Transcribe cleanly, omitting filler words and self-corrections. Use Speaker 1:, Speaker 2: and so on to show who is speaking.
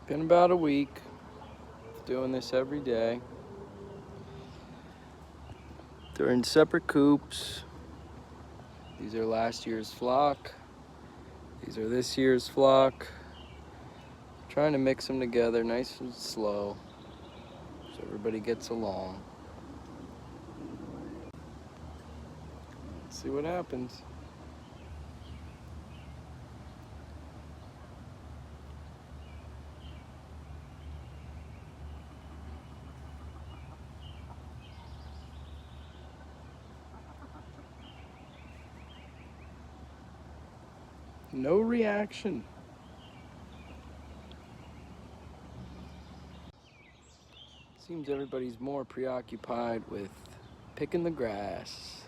Speaker 1: Been about a week doing this every day. They're in separate coops. These are last year's flock. These are this year's flock. Trying to mix them together nice and slow so everybody gets along. Let's see what happens. No reaction. Seems everybody's more preoccupied with picking the grass.